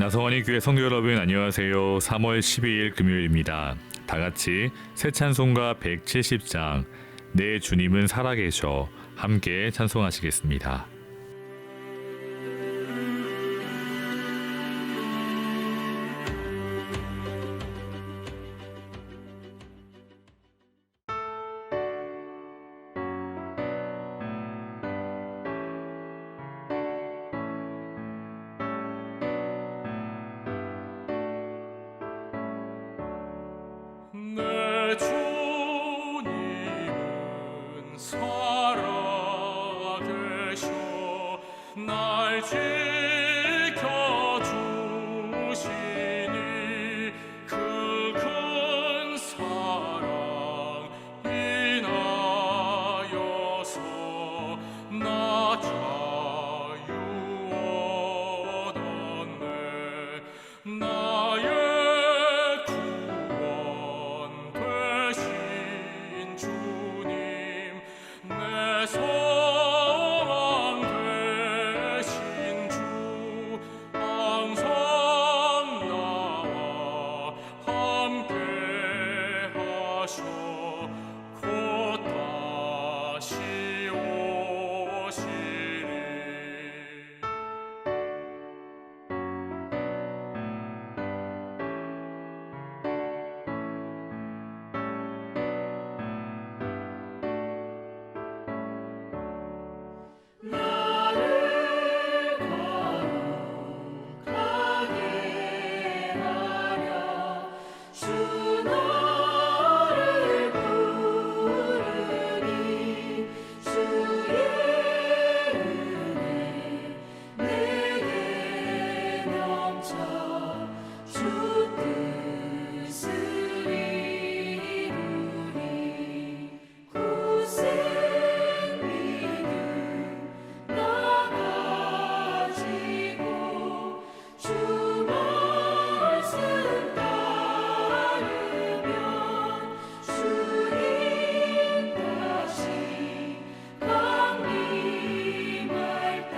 나성원이 교회 성도 여러분 안녕하세요. 3월 12일 금요일입니다. 다같이 새 찬송가 170장 내 주님은 살아계셔 함께 찬송하시겠습니다. 내 주님은 살아계셔 날 지켜주시니 그 큰 사랑 인하여서 나 자유 얻었네. 나의 주님 내 소망 되신 주 항상 나와 함께 하셔 곧 다시 오시리. 나를 거룩하게 하려 주 너를 부르니 주의 은혜 내게 넘쳐 주 뜻을 이루리. 굳세 믿음 나가지고 주 말씀 따르면 주님 다시 강림할 때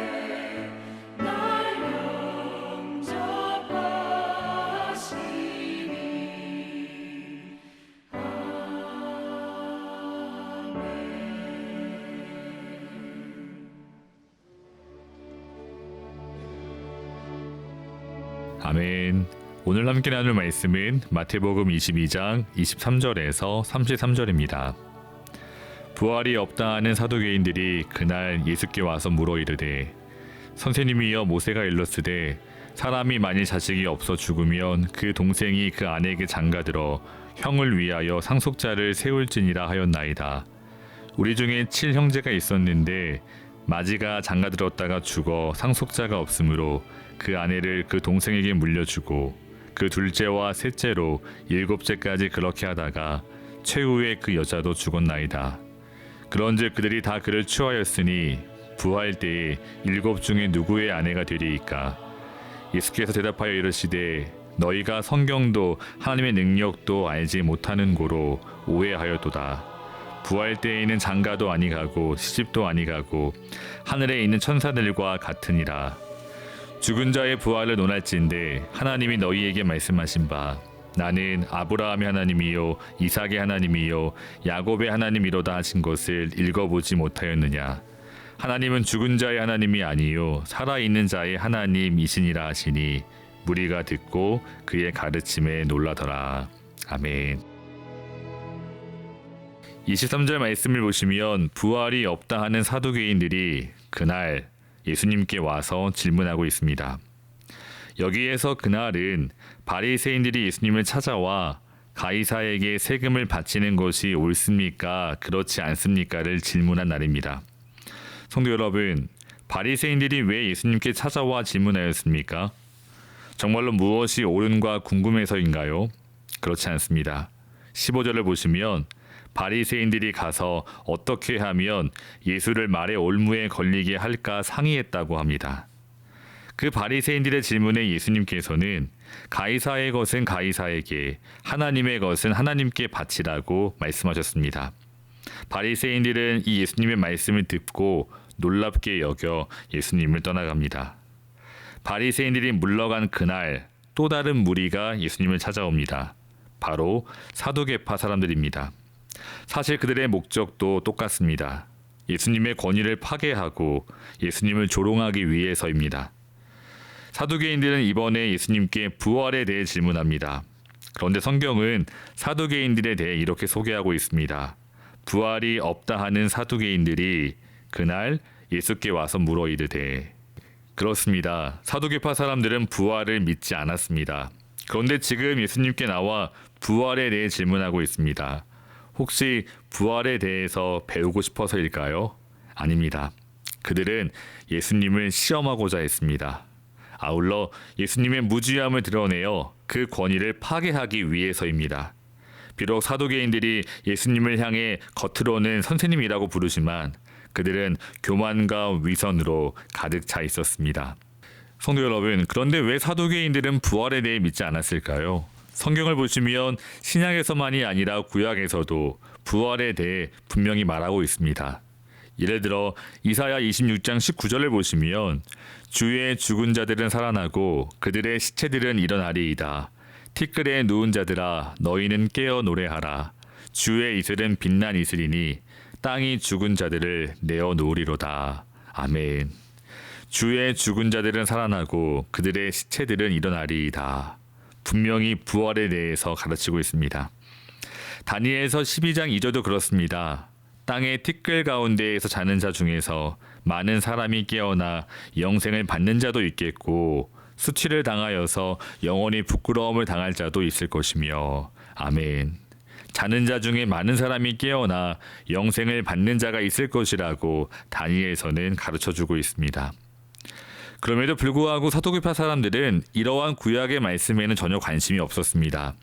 날 영접하시리. 아멘. 오늘 함께 나눌 말씀은 마태복음 22장 23절에서 33절입니다. 부활이 없다 하는 사두개인들이 그날 예수께 와서 물어 이르되 선생님이여 모세가 일렀으되 사람이 만일 자식이 없어 죽으면 그 동생이 그 아내에게 장가들어 형을 위하여 상속자를 세울지니라 하였나이다. 우리 중에 7형제가 있었는데 마지가 장가들었다가 죽어 상속자가 없으므로 그 아내를 그 동생에게 물려주고 그 둘째와 셋째로 7째까지 그렇게 하다가 최후에 그 여자도 죽었나이다. 그런즉 그들이 다 그를 추하였으니 부활 때에 7 중에 누구의 아내가 되리이까? 예수께서 대답하여 이르시되 너희가 성경도 하나님의 능력도 알지 못하는 고로 오해하였도다. 부활 때에는 장가도 아니가고 시집도 아니가고 하늘에 있는 천사들과 같으니라. 죽은 자의 부활을 논할진대 하나님이 너희에게 말씀하신 바 나는 아브라함의 하나님이요 이삭의 하나님이요 야곱의 하나님이로다 하신 것을 읽어보지 못하였느냐. 하나님은 죽은 자의 하나님이 아니요 살아있는 자의 하나님이시니라 하시니 무리가 듣고 그의 가르침에 놀라더라. 아멘. 23절 말씀을 보시면 부활이 없다 하는 사두개인들이 그날 예수님께 와서 질문하고 있습니다. 여기에서 그날은 바리새인들이 예수님을 찾아와 가이사에게 세금을 바치는 것이 옳습니까? 그렇지 않습니까?를 질문한 날입니다. 성도 여러분, 바리새인들이 왜 예수님께 찾아와 질문하였습니까? 정말로 무엇이 옳은가 궁금해서인가요? 그렇지 않습니다. 15절을 보시면 바리새인들이 가서 어떻게 하면 예수를 말의 올무에 걸리게 할까 상의했다고 합니다. 그 바리새인들의 질문에 예수님께서는 가이사의 것은 가이사에게, 하나님의 것은 하나님께 바치라고 말씀하셨습니다. 바리새인들은 이 예수님의 말씀을 듣고 놀랍게 여겨 예수님을 떠나갑니다. 바리새인들이 물러간 그날 또 다른 무리가 예수님을 찾아옵니다. 바로 사두개파 사람들입니다. 사실 그들의 목적도 똑같습니다. 예수님의 권위를 파괴하고 예수님을 조롱하기 위해서입니다. 사두개인들은 이번에 예수님께 부활에 대해 질문합니다. 그런데 성경은 사두개인들에 대해 이렇게 소개하고 있습니다. 부활이 없다 하는 사두개인들이 그날 예수께 와서 물어 이르되. 그렇습니다. 사두개파 사람들은 부활을 믿지 않았습니다. 그런데 지금 예수님께 나와 부활에 대해 질문하고 있습니다. 혹시 부활에 대해서 배우고 싶어서일까요? 아닙니다. 그들은 예수님을 시험하고자 했습니다. 아울러 예수님의 무지함을 드러내어 그 권위를 파괴하기 위해서입니다. 비록 사두개인들이 예수님을 향해 겉으로는 선생님이라고 부르지만 그들은 교만과 위선으로 가득 차 있었습니다. 성도 여러분, 그런데 왜 사두개인들은 부활에 대해 믿지 않았을까요? 성경을 보시면 신약에서만이 아니라 구약에서도 부활에 대해 분명히 말하고 있습니다. 예를 들어 이사야 26장 19절을 보시면 주의 죽은 자들은 살아나고 그들의 시체들은 일어나리이다. 티끌에 누운 자들아 너희는 깨어 노래하라. 주의 이슬은 빛난 이슬이니 땅이 죽은 자들을 내어 놓으리로다. 아멘. 주의 죽은 자들은 살아나고 그들의 시체들은 일어나리이다. 분명히 부활에 대해서 가르치고 있습니다. 다니엘서 12장 2절도 그렇습니다. 땅의 티끌 가운데에서 자는 자 중에서 많은 사람이 깨어나 영생을 받는 자도 있겠고 수치를 당하여서 영원히 부끄러움을 당할 자도 있을 것이며 아멘. 자는 자 중에 많은 사람이 깨어나 영생을 받는 자가 있을 것이라고 다니엘서는 가르쳐주고 있습니다. 그럼에도 불구하고 사두개파 사람들은 이러한 구약의 말씀에는 전혀 관심이 없었습니다.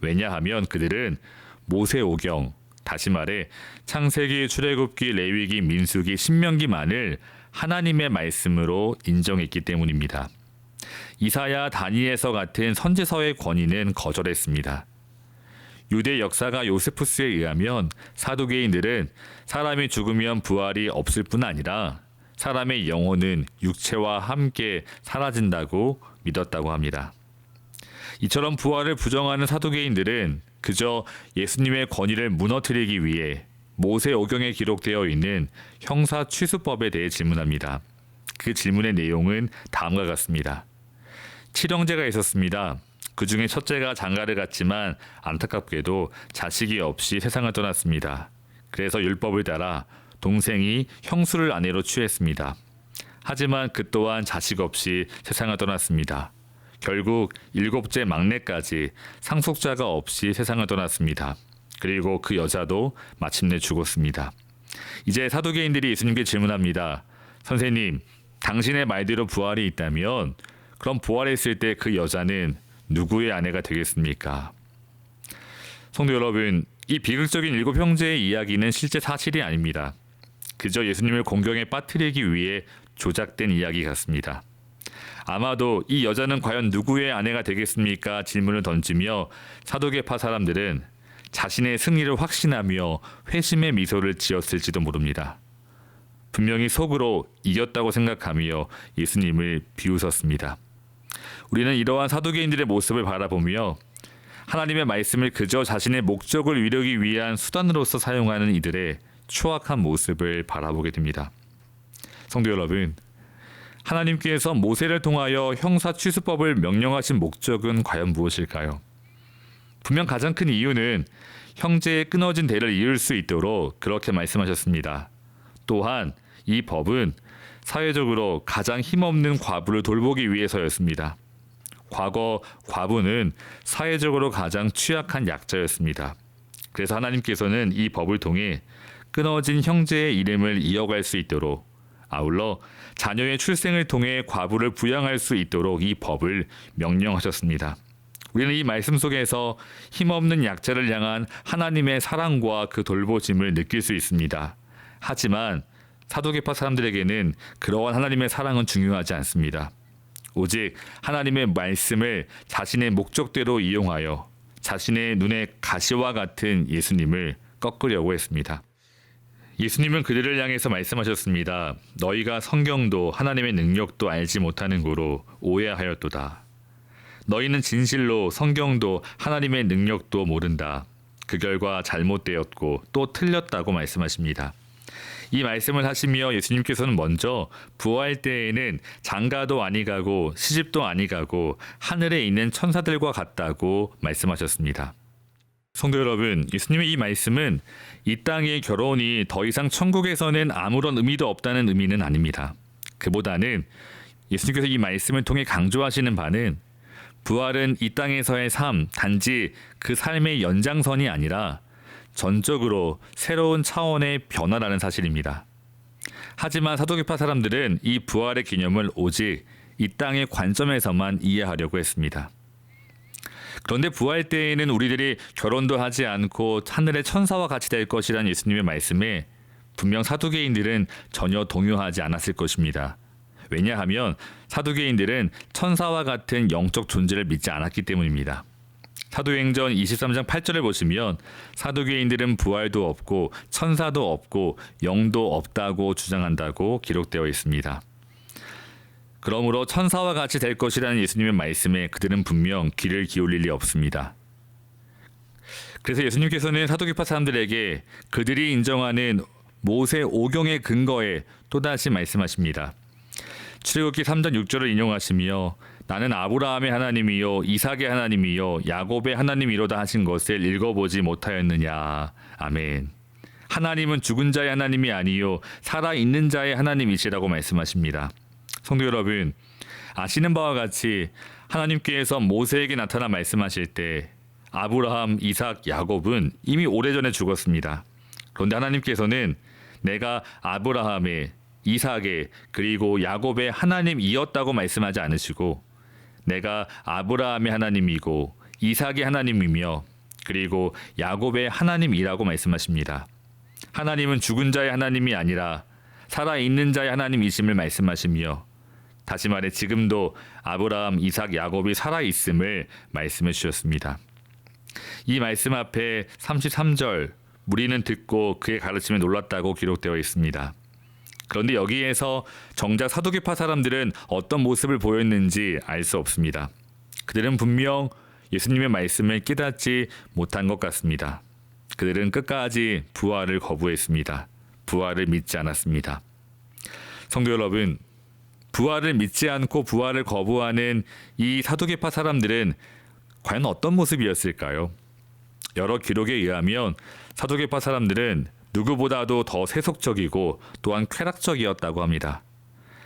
왜냐하면 그들은 모세오경, 다시 말해 창세기, 출애굽기, 레위기, 민수기, 신명기만을 하나님의 말씀으로 인정했기 때문입니다. 이사야, 다니엘서 같은 선지서의 권위는 거절했습니다. 유대 역사가 요세푸스에 의하면 사두개인들은 사람이 죽으면 부활이 없을 뿐 아니라 사람의 영혼은 육체와 함께 사라진다고 믿었다고 합니다. 이처럼 부활을 부정하는 사두개인들은 그저 예수님의 권위를 무너뜨리기 위해 모세오경에 기록되어 있는 형사취수법에 대해 질문합니다. 그 질문의 내용은 다음과 같습니다. 7형제가 있었습니다. 그 중에 첫째가 장가를 갔지만 안타깝게도 자식이 없이 세상을 떠났습니다. 그래서 율법을 따라 동생이 형수를 아내로 취했습니다. 하지만 그 또한 자식 없이 세상을 떠났습니다. 결국 7째 막내까지 상속자가 없이 세상을 떠났습니다. 그리고 그 여자도 마침내 죽었습니다. 이제 사두개인들이 예수님께 질문합니다. 선생님, 당신의 말대로 부활이 있다면 그럼 부활했을 때 그 여자는 누구의 아내가 되겠습니까? 성도 여러분, 이 비극적인 7형제의 이야기는 실제 사실이 아닙니다. 그저 예수님을 공경에 빠뜨리기 위해 조작된 이야기 같습니다. 아마도 이 여자는 과연 누구의 아내가 되겠습니까? 질문을 던지며 사두개파 사람들은 자신의 승리를 확신하며 회심의 미소를 지었을지도 모릅니다. 분명히 속으로 이겼다고 생각하며 예수님을 비웃었습니다. 우리는 이러한 사두개인들의 모습을 바라보며 하나님의 말씀을 그저 자신의 목적을 이루기 위한 수단으로서 사용하는 이들의 추악한 모습을 바라보게 됩니다. 성도 여러분, 하나님께서 모세를 통하여 형사취수법을 명령하신 목적은 과연 무엇일까요? 분명 가장 큰 이유는 형제의 끊어진 대를 이을 수 있도록 그렇게 말씀하셨습니다. 또한 이 법은 사회적으로 가장 힘없는 과부를 돌보기 위해서였습니다. 과거 과부는 사회적으로 가장 취약한 약자였습니다. 그래서 하나님께서는 이 법을 통해 끊어진 형제의 이름을 이어갈 수 있도록, 아울러 자녀의 출생을 통해 과부를 부양할 수 있도록 이 법을 명령하셨습니다. 우리는 이 말씀 속에서 힘없는 약자를 향한 하나님의 사랑과 그 돌보심을 느낄 수 있습니다. 하지만 사두개파 사람들에게는 그러한 하나님의 사랑은 중요하지 않습니다. 오직 하나님의 말씀을 자신의 목적대로 이용하여 자신의 눈에 가시와 같은 예수님을 꺾으려고 했습니다. 예수님은 그들을 향해서 말씀하셨습니다. 너희가 성경도 하나님의 능력도 알지 못하는 고로 오해하였도다. 너희는 진실로 성경도 하나님의 능력도 모른다. 그 결과 잘못되었고 또 틀렸다고 말씀하십니다. 이 말씀을 하시며 예수님께서는 먼저 부활 때에는 장가도 아니 가고 시집도 아니 가고 하늘에 있는 천사들과 같다고 말씀하셨습니다. 성도 여러분, 예수님의 이 말씀은 이 땅의 결혼이 더 이상 천국에서는 아무런 의미도 없다는 의미는 아닙니다. 그보다는 예수님께서 이 말씀을 통해 강조하시는 바는 부활은 이 땅에서의 삶, 단지 그 삶의 연장선이 아니라 전적으로 새로운 차원의 변화라는 사실입니다. 하지만 사도계파 사람들은 이 부활의 개념을 오직 이 땅의 관점에서만 이해하려고 했습니다. 그런데 부활 때에는 우리들이 결혼도 하지 않고 하늘의 천사와 같이 될 것이라는 예수님의 말씀에 분명 사두개인들은 전혀 동요하지 않았을 것입니다. 왜냐하면 사두개인들은 천사와 같은 영적 존재를 믿지 않았기 때문입니다. 사도행전 23장 8절을 보시면 사두개인들은 부활도 없고 천사도 없고 영도 없다고 주장한다고 기록되어 있습니다. 그러므로 천사와 같이 될 것이라는 예수님의 말씀에 그들은 분명 귀를 기울일 리 없습니다. 그래서 예수님께서는 사두개파 사람들에게 그들이 인정하는 모세 오경의 근거에 또다시 말씀하십니다. 출애굽기 3장 6절을 인용하시며 나는 아브라함의 하나님이요 이삭의 하나님이요 야곱의 하나님이로다 하신 것을 읽어보지 못하였느냐. 아멘. 하나님은 죽은 자의 하나님이 아니요 살아있는 자의 하나님이시라고 말씀하십니다. 성도 여러분, 아시는 바와 같이 하나님께서 모세에게 나타나 말씀하실 때 아브라함, 이삭, 야곱은 이미 오래전에 죽었습니다. 그런데 하나님께서는 내가 아브라함의, 이삭의, 그리고 야곱의 하나님이었다고 말씀하지 않으시고 내가 아브라함의 하나님이고 이삭의 하나님이며 그리고 야곱의 하나님이라고 말씀하십니다. 하나님은 죽은 자의 하나님이 아니라 살아있는 자의 하나님이심을 말씀하시며 다시 말해 지금도 아브라함, 이삭, 야곱이 살아있음을 말씀해 주셨습니다. 이 말씀 앞에 33절 무리는 듣고 그의 가르침에 놀랐다고 기록되어 있습니다. 그런데 여기에서 정작 사두개파 사람들은 어떤 모습을 보였는지 알 수 없습니다. 그들은 분명 예수님의 말씀을 깨닫지 못한 것 같습니다. 그들은 끝까지 부활을 거부했습니다. 부활을 믿지 않았습니다. 성도 여러분, 부활을 믿지 않고 부활을 거부하는 이 사두개파 사람들은 과연 어떤 모습이었을까요? 여러 기록에 의하면 사두개파 사람들은 누구보다도 더 세속적이고 또한 쾌락적이었다고 합니다.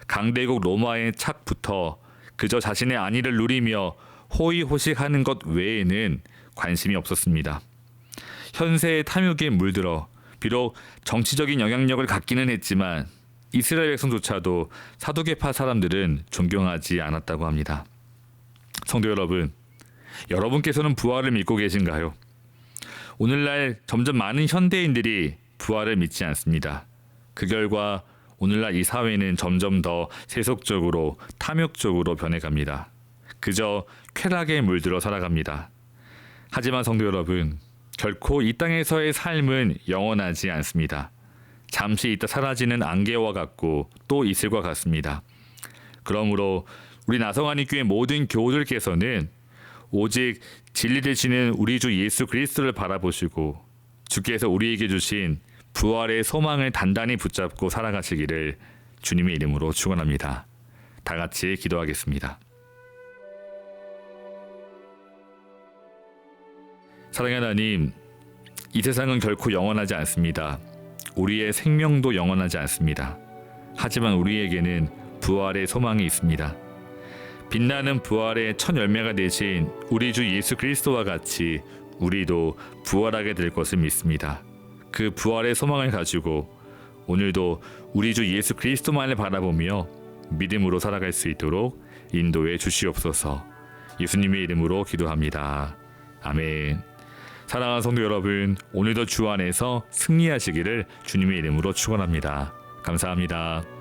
강대국 로마의 착부터 그저 자신의 안위를 누리며 호의호식하는 것 외에는 관심이 없었습니다. 현세의 탐욕에 물들어 비록 정치적인 영향력을 갖기는 했지만 이스라엘 백성조차도 사두개파 사람들은 존경하지 않았다고 합니다. 성도 여러분, 여러분께서는 부활을 믿고 계신가요? 오늘날 점점 많은 현대인들이 부활을 믿지 않습니다. 그 결과 오늘날 이 사회는 점점 더 세속적으로 탐욕적으로 변해갑니다. 그저 쾌락에 물들어 살아갑니다. 하지만 성도 여러분, 결코 이 땅에서의 삶은 영원하지 않습니다. 잠시 있다 사라지는 안개와 같고 또 이슬과 같습니다. 그러므로 우리 나성안이 교회 모든 교우들께서는 오직 진리 되시는 우리 주 예수 그리스도를 바라보시고 주께서 우리에게 주신 부활의 소망을 단단히 붙잡고 살아가시기를 주님의 이름으로 축원합니다. 다 같이 기도하겠습니다. 사랑하는 하나님, 이 세상은 결코 영원하지 않습니다. 우리의 생명도 영원하지 않습니다. 하지만 우리에게는 부활의 소망이 있습니다. 빛나는 부활의 첫 열매가 되신 우리 주 예수 그리스도와 같이 우리도 부활하게 될 것을 믿습니다. 그 부활의 소망을 가지고 오늘도 우리 주 예수 그리스도만을 바라보며 믿음으로 살아갈 수 있도록 인도해 주시옵소서. 예수님의 이름으로 기도합니다. 아멘. 사랑하는 성도 여러분, 오늘도 주 안에서 승리하시기를 주님의 이름으로 축원합니다. 감사합니다.